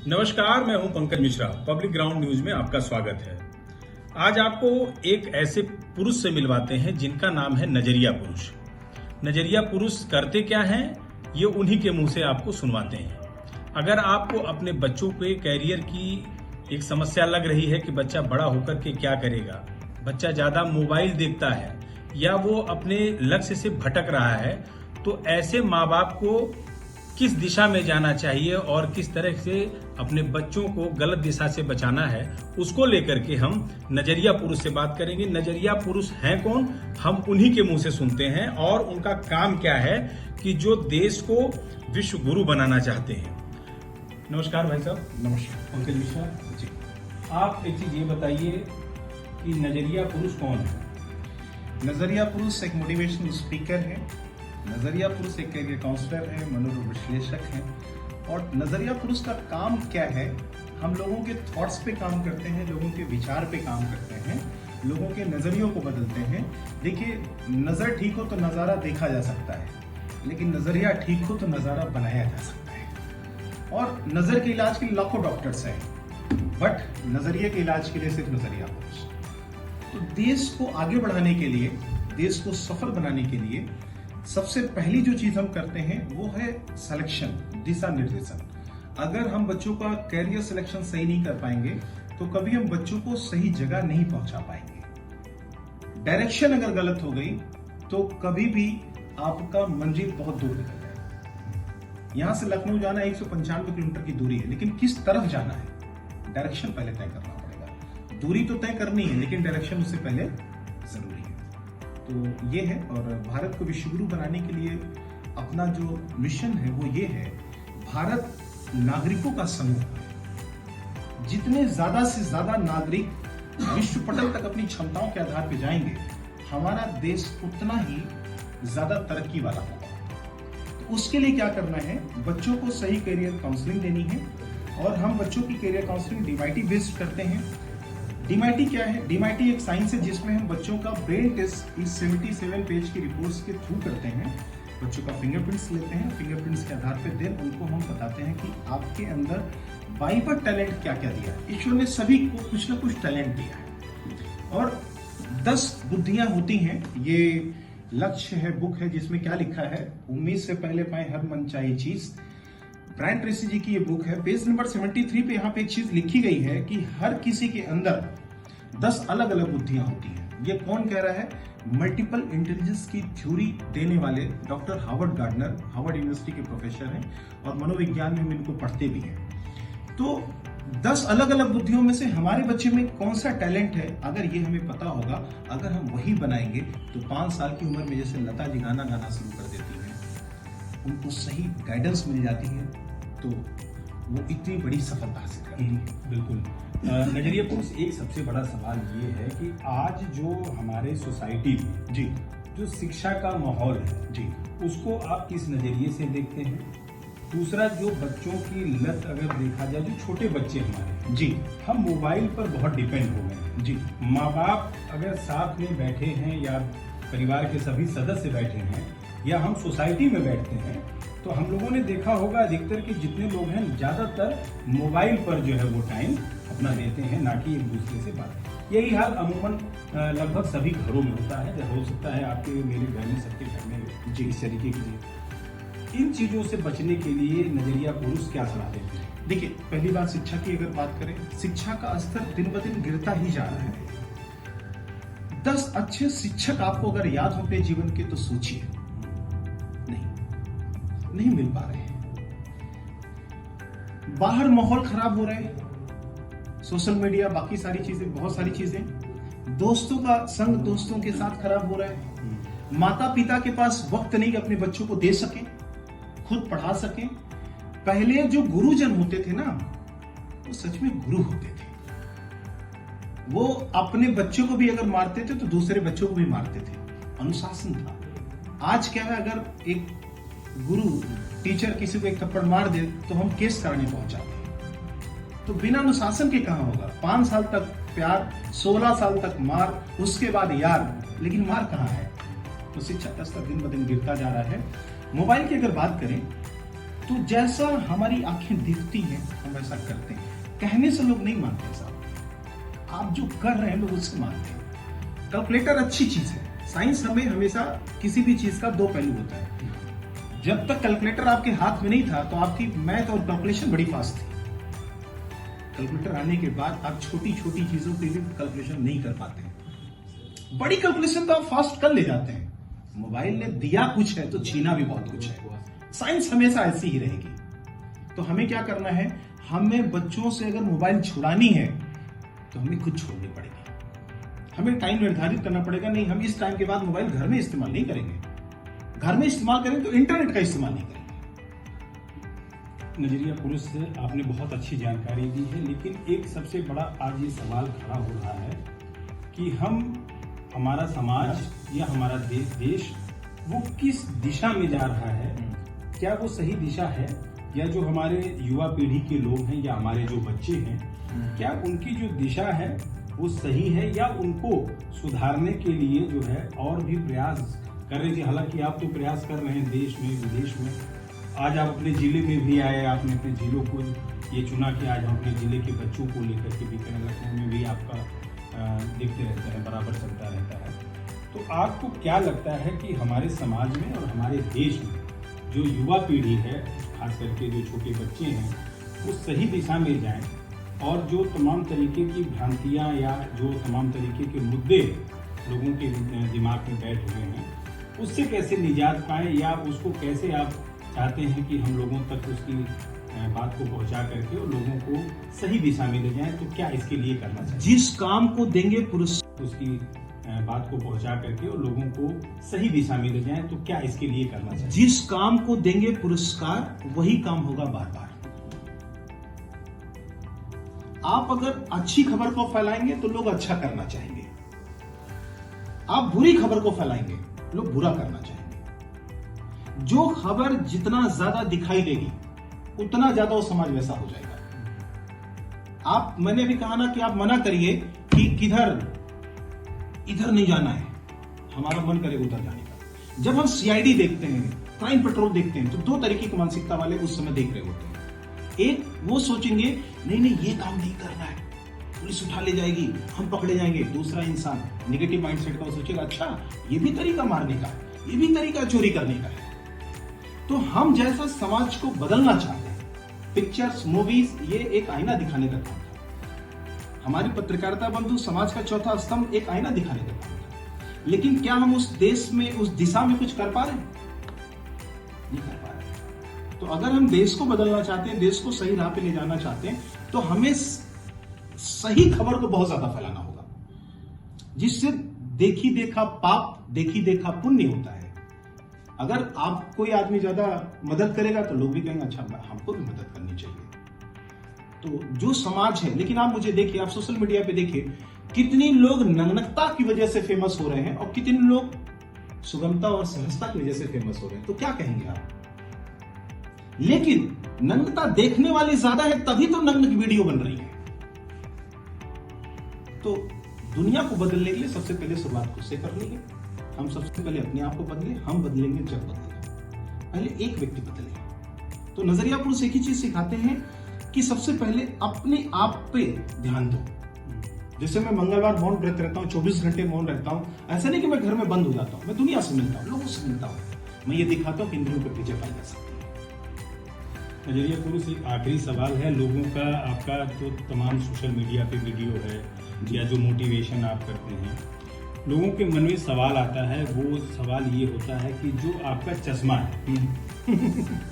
नमस्कार, मैं हूं Pankaj Mishra. Public ground news में आपका स्वागत है। आज आपको एक ऐसे पुरुष से मिलवाते हैं जिनका नाम है नजरिया पुरुष। नजरिया पुरुष करते क्या हैं, ये उन्हीं के मुंह से आपको सुनवाते हैं। अगर आपको अपने बच्चों के कैरियर की एक समस्या लग रही है कि बच्चा बड़ा होकर के क्या करेगा, बच्चा ज्यादा मोबाइल देखता है या वो अपने लक्ष्य से भटक रहा है, तो ऐसे माँ बाप को किस दिशा में जाना चाहिए और किस तरह से अपने बच्चों को गलत दिशा से बचाना है, उसको लेकर के हम नजरिया पुरुष से बात करेंगे। नजरिया पुरुष हैं कौन, हम उन्हीं के मुंह से सुनते हैं और उनका काम क्या है कि जो देश को विश्व गुरु बनाना चाहते हैं। नमस्कार भाई साहब। नमस्कार पंकज मिश्रा जी। आप एक चीज ये बताइए कि नजरिया पुरुष कौन है? नजरिया पुरुष एक मोटिवेशनल स्पीकर है। नजरिया पुरुष एक कैरियर काउंसलर है, मनोरोग विश्लेषक है। और नजरिया पुरुष का काम क्या है, हम लोगों के थॉट्स पे काम करते हैं, लोगों के विचार पे काम करते हैं, लोगों के नजरियों को बदलते हैं। देखिए, नजर ठीक हो तो नजारा देखा जा सकता है, लेकिन नजरिया ठीक हो तो नजारा बनाया जा सकता है। और नजर के इलाज के लिए लाखों डॉक्टर्स हैं, बट नजरिए के इलाज के लिए सिर्फ नजरिया पुरुष। तो देश को आगे बढ़ाने के लिए, देश को सफल बनाने के लिए सबसे पहली जो चीज हम करते हैं वो है सिलेक्शन, दिशा निर्देशन। अगर हम बच्चों का कैरियर सिलेक्शन सही नहीं कर पाएंगे तो कभी हम बच्चों को सही जगह नहीं पहुंचा पाएंगे। डायरेक्शन अगर गलत हो गई तो कभी भी आपका मंजिल बहुत दूर निकल जाएगा। यहां से लखनऊ जाना 195 किलोमीटर की दूरी है, लेकिन किस तरफ जाना है, डायरेक्शन पहले तय करना पड़ेगा। दूरी तो तय करनी है, लेकिन डायरेक्शन उससे पहले जरूरी है। तो ये है, और भारत को विश्वगुरु बनाने के लिए अपना जो मिशन है वो ये है, भारत नागरिकों का समूह है। जितने ज्यादा से ज्यादा नागरिक विश्व पटल तक अपनी क्षमताओं के आधार पर जाएंगे, हमारा देश उतना ही ज्यादा तरक्की वाला होगा। तो उसके लिए क्या करना है, बच्चों को सही करियर काउंसलिंग देनी है। और हम बच्चों की करियर काउंसलिंग डीमाइटी बेस्ड करते हैं। डीमाइटी क्या है? डीमाइटी एक साइंस है जिसमें हम बच्चों का ब्रेन टेस्ट इस 77 पेज की रिपोर्ट्स के थ्रू करते हैं। बच्चों का फिंगरप्रिंट्स लेते हैं, फिंगरप्रिंट्स के आधार पे देन उनको हम बताते हैं कि आपके अंदर बाई पर टैलेंट क्या क्या दिया है। ईश्वर ने सभी को कुछ ना कुछ टैलेंट दिया है। और 10 बुद्धियां होती हैं। ये लक्ष्य है, बुक है, जिसमें क्या लिखा है, उम्मीद से पहले पाए हर मनचाही चीज। ब्रायन ट्रेसी जी की ये बुक है। पेज नंबर 73 पे यहाँ पे एक चीज लिखी गई है कि हर किसी के अंदर 10 अलग अलग बुद्धियां होती हैं। ये कौन कह रहा है? मल्टीपल इंटेलिजेंस की थ्योरी देने वाले doctor Harvard gardener, Harvard university के प्रोफेसर हैं और मनोविज्ञान में हम इनको पढ़ते भी हैं। तो 10 अलग अलग बुद्धियों में से हमारे बच्चे में कौन सा टैलेंट है, अगर ये हमें पता होगा, अगर हम वही बनाएंगे, तो 5 साल की उम्र में जैसे लता जी गाना गाना शुरू कर देती है, उनको सही गाइडेंस मिल जाती है, तो वो इतनी बड़ी सफलता हासिल करती है। बिल्कुल। नजरिया पुरुष, एक सबसे बड़ा सवाल ये है कि आज जो हमारे सोसाइटी में जी जो शिक्षा का माहौल है जी, उसको आप किस नजरिए से देखते हैं? दूसरा, जो बच्चों की लत अगर देखा जाए, जो छोटे बच्चे हमारे जी, हम मोबाइल पर बहुत डिपेंड हो गए हैं जी, माँ बाप अगर साथ में बैठे हैं या परिवार के सभी सदस्य बैठे हैं या हम सोसाइटी में बैठते हैं, तो हम लोगों ने देखा होगा अधिकतर कि जितने लोग हैं ज्यादातर मोबाइल पर जो है वो टाइम अपना देते हैं, ना कि एक दूसरे से बात। यही हाल अमूमन लगभग सभी घरों में होता है। हो सकता है आपके मेरे घर में, सबके घर में जी इस तरीके की। इन चीजों से बचने के लिए नजरिया पुरुष क्या सलाह देते हैं? देखिए, पहली बात शिक्षा की अगर बात करें, शिक्षा का स्तर दिन ब दिन गिरता ही जा रहा है। 10 अच्छे शिक्षक आपको अगर याद हो अपने जीवन के, तो सोचिए, नहीं मिल पा रहे हैं। बाहर माहौल खराब हो रहे हैं, सोशल मीडिया, बाकी सारी चीजें, बहुत सारी चीजें, दोस्तों का संग दोस्तों के साथ खराब हो रहा है। माता पिता के पास वक्त नहीं कि अपने बच्चों को दे सके, खुद पढ़ा सके। पहले जो गुरुजन होते थे ना, वो सच में गुरु होते थे। वो अपने बच्चों को भी अगर मारते थे तो दूसरे बच्चों को भी मारते थे। अनुशासन था। आज क्या है, अगर एक गुरु टीचर किसी को एक थप्पड़ मार दे तो हम केस कराने पहुंच जाते हैं। तो बिना अनुशासन के कहां होगा? 5 साल तक प्यार, 16 साल तक मार, उसके बाद यार, लेकिन मार कहां है? तो शिक्षा का स्तर दिन ब दिन गिरता जा रहा है। मोबाइल की अगर बात करें तो जैसा हमारी आंखें दिखती हैं हम वैसा करते हैं। कहने से लोग नहीं मानते साहब, आप जो कर रहे हैं लोग उससे मानते हैं। कैलकुलेटर अच्छी चीज है, साइंस हमें हमेशा किसी भी चीज का दो पहलू होता है। जब तक कैलकुलेटर आपके हाथ में नहीं था तो आपकी मैथ और कैलकुलेशन बड़ी फास्ट थी। कैलकुलेटर आने के बाद आप छोटी छोटी चीजों के लिए कैलकुलेशन नहीं कर पाते हैं, बड़ी कैलकुलेशन तो आप फास्ट कर ले जाते हैं। मोबाइल ने दिया कुछ है तो छीना भी बहुत कुछ है। साइंस हमेशा ऐसी ही रहेगी। तो हमें क्या करना है, हमें बच्चों से अगर मोबाइल छुड़ानी है तो हमें खुद छोड़नी पड़ेगी। हमें टाइम निर्धारित करना पड़ेगा, नहीं हम इस टाइम के बाद मोबाइल घर में इस्तेमाल नहीं करेंगे। घर में इस्तेमाल करेंगे तो इंटरनेट का इस्तेमाल नहीं करेंगे। नजरिया पुरुष से आपने बहुत अच्छी जानकारी दी है, लेकिन एक सबसे बड़ा आज ये सवाल खड़ा हो रहा है कि हमारा समाज या हमारा देश वो किस दिशा में जा रहा है। क्या वो सही दिशा है, या जो हमारे युवा पीढ़ी के लोग हैं या हमारे जो बच्चे हैं, क्या उनकी जो दिशा है वो सही है, या उनको सुधारने के लिए जो है और भी प्रयास कर रहे थे। हालांकि आप तो प्रयास कर रहे हैं देश में विदेश में। आज आप अपने जिले में भी आए, आपने अपने जिलों को ये चुना कि आज हम अपने जिले के बच्चों को लेकर के भी करें। लखनऊ में भी आपका देखते रहते हैं, बराबर चलता रहता है। तो आपको क्या लगता है कि हमारे समाज में और हमारे देश में जो युवा पीढ़ी है, खास करके जो छोटे बच्चे हैं, वो सही दिशा में जाएं, और जो तमाम तरीके की भ्रांतियां या जो तमाम तरीके के मुद्दे लोगों के दिमाग में बैठ हुए हैं, उससे कैसे निजात पाएं, या उसको कैसे आप चाहते हैं कि हम लोगों तक उसकी बात को पहुंचा करके और लोगों को सही दिशा में ले जाएं, तो क्या इसके लिए करना चाहिए? जिस काम को देंगे पुरस्कार, उसकी बात को पहुंचा करके और लोगों को सही दिशा में ले जाएं, तो क्या इसके लिए करना चाहिए? जिस काम को देंगे पुरस्कार वही काम होगा बार बार। आप अगर अच्छी खबर को फैलाएंगे तो लोग अच्छा करना चाहेंगे, आप बुरी खबर को फैलाएंगे लोग बुरा करना चाहेंगे। जो खबर जितना ज्यादा दिखाई देगी उतना ज्यादा वो समाज वैसा हो जाएगा। मैंने भी कहा ना कि आप मना करिए कि किधर इधर नहीं जाना है, हमारा मन करेगा उधर जाने का। जब हम सीआईडी देखते हैं, क्राइम पेट्रोल देखते हैं, तो दो तरीके की मानसिकता वाले उस समय देख रहे होते हैं। एक वो सोचेंगे नहीं नहीं ये काम नहीं करना है, पुलिस उठा ले जाएगी, हम पकड़े जाएंगे। दूसरा इंसान नेगेटिव माइंडसेट का वो सोचेगा अच्छा ये भी तरीका मारने का, ये भी तरीका चोरी करने का है। तो हम जैसा समाज को बदलना चाहते हैं, पिक्चर्स मूवीज ये एक आईना दिखाने का काम है। हमारी पत्रकारिता बंधु समाज का चौथा स्तंभ एक आईना दिखाने का काम है। लेकिन क्या हम उस देश में उस दिशा में कुछ कर पा रहे हैं? नहीं कर पा रहे। तो अगर हम देश को बदलना चाहते हैं, देश को सही राह पे ले जाना चाहते हैं, तो हमें सही खबर को बहुत ज्यादा फैलाना होगा, जिससे देखी देखा पाप, देखी देखा पुण्य होता है। अगर आप कोई आदमी ज्यादा मदद करेगा तो लोग भी कहेंगे अच्छा हमको भी मदद करनी चाहिए। तो जो समाज है, लेकिन आप मुझे देखिए, आप सोशल मीडिया पे देखिए कितनी लोग नग्नता की वजह से फेमस हो रहे हैं और कितने लोग सुगमता और सहजता की वजह से फेमस हो रहे हैं। तो क्या कहेंगे आप? लेकिन नग्नता देखने वाले ज्यादा है, तभी तो नग्न की वीडियो बन रही है। तो दुनिया को बदलने के लिए सबसे पहले शुरुआत खुद से करनी है। हम सबसे पहले अपने आप को बदले, हम बदलेंगे जब बदलेगा। पहले एक व्यक्ति बदले। तो नजरिया पुरुष एक ही चीज सिखाते हैं कि सबसे पहले अपने आप पे ध्यान दो। जैसे मैं मंगलवार मौन व्रत रहता हूँ, 24 घंटे मौन रहता हूँ। ऐसा नहीं कि मैं घर में बंद हो जाता हूँ, मैं दुनिया से मिलता हूँ, लोगों से मिलता हूँ। मैं ये दिखाता हूँ कि इंद्रियों के पीछे पाई जा सकती है। नजरिया पुरुष, एक आखिरी सवाल है। लोगों का, आपका जो तमाम सोशल मीडिया पे वीडियो है या जो मोटिवेशन आप करते हैं, लोगों के मन में सवाल आता है। वो सवाल ये होता है कि जो आपका चश्मा है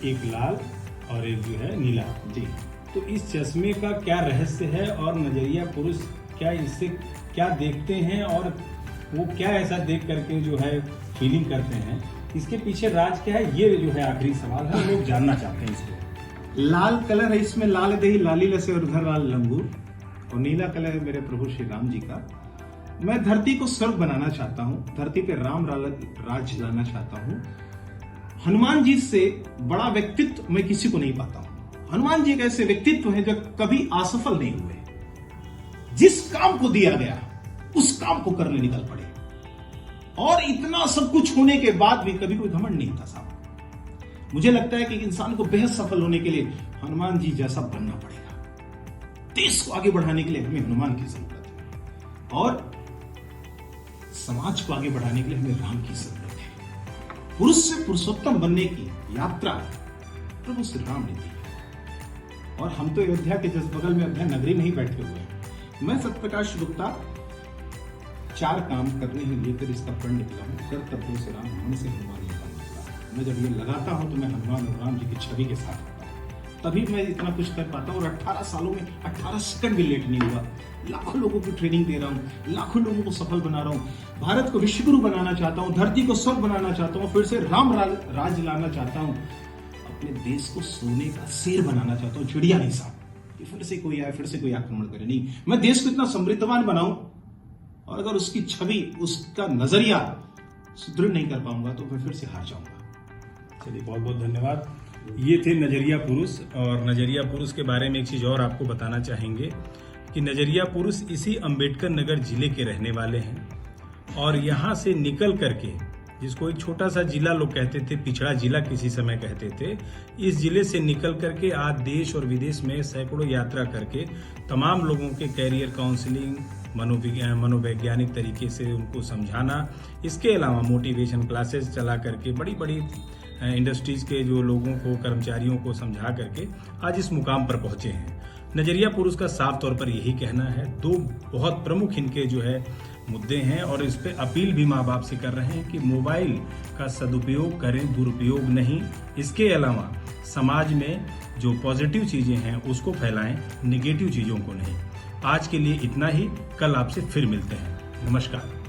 एक लाल और एक जो है नीला जी, तो इस चश्मे का क्या रहस्य है, और नजरिया पुरुष क्या इससे क्या देखते हैं, और वो क्या ऐसा देख करके जो है फीलिंग करते हैं, इसके पीछे राज क्या है? ये जो है आखिरी सवाल है, लोग जानना चाहते हैं इसको। लाल कलर है, इसमें लाल दही लाली लसे और उधर लाल लंगूर, और नीला कलर है मेरे प्रभु श्री राम जी का। मैं धरती को स्वर्ग बनाना चाहता हूँ, धरती पे राम राज लाना चाहता हूँ। हनुमान जी से बड़ा व्यक्तित्व मैं किसी को नहीं पाता हूँ। हनुमान जी एक ऐसे व्यक्तित्व है जो कभी असफल नहीं हुए। जिस काम को दिया गया उस काम को करने निकल पड़े, और इतना सब कुछ होने के बाद भी कभी कोई घमंड नहीं था साहब। मुझे लगता है कि इंसान को बेहद सफल होने के लिए हनुमान जी जैसा बनना पड़ेगा। देश को आगे बढ़ाने के लिए हमें हनुमान की जरूरत है और समाज को आगे बढ़ाने के लिए हमें राम की जरूरत है। पुरुष से पुरुषोत्तम बनने की यात्रा प्रभु श्री राम ने दी और हम तो अयोध्या के जिस बगल में अयोध्या नगरी में ही बैठे हुए हैं। मैं सत्यप्रकाश गुप्ता 4 काम करने ही लेकर इसका प्रण निकला हूं। कर्तव्य से राम, मन से हनुमान निकला। मैं जब ये लगाता हूं तो मैं हनुमान और राम जी की छवि के साथ होता हूं, तभी मैं इतना कुछ कर पाता हूं। और 18 सालों में 18 सेकंड भी लेट नहीं हुआ। लाखों लोगों को ट्रेनिंग दे रहा हूं, लाखों लोगों को सफल बना रहा हूं। भारत को विश्वगुरु बनाना चाहता हूं, धरती को स्वर्ग बनाना चाहता हूं, फिर से राम राज लाना चाहता हूं, अपने देश को सोने का शेर बनाना चाहता हूं, चिड़िया नहीं साहब कि फिर से कोई आए, फिर से कोई आक्रमण करे। नहीं, मैं देश को इतना समृद्धवान बनाऊं और अगर उसकी छवि, उसका नजरिया सुदृढ़ नहीं कर पाऊंगा तो मैं फिर से हार जाऊंगा। चलिए, बहुत बहुत धन्यवाद। ये थे नजरिया पुरुष। और नजरिया पुरुष के बारे में एक चीज और आपको बताना चाहेंगे कि नजरिया पुरुष इसी अंबेडकर नगर जिले के रहने वाले हैं और यहाँ से निकल करके, जिसको एक छोटा सा जिला लोग कहते थे, पिछड़ा जिला किसी समय कहते थे, इस जिले से निकल करके आज देश और विदेश में सैकड़ों यात्रा करके तमाम लोगों के कैरियर काउंसलिंग, मनोवैज्ञानिक तरीके से उनको समझाना, इसके अलावा मोटिवेशन क्लासेस चला करके बड़ी बड़ी इंडस्ट्रीज के जो लोगों को, कर्मचारियों को समझा करके आज इस मुकाम पर पहुंचे हैं। नजरिया पुरुष का साफ तौर पर यही कहना है। 2 बहुत प्रमुख इनके जो है मुद्दे हैं और इस पे अपील भी माँ बाप से कर रहे हैं कि मोबाइल का सदुपयोग करें, दुरुपयोग नहीं। इसके अलावा समाज में जो पॉजिटिव चीजें हैं उसको फैलाएं, नेगेटिव चीजों को नहीं। आज के लिए इतना ही। कल आपसे फिर मिलते हैं। नमस्कार।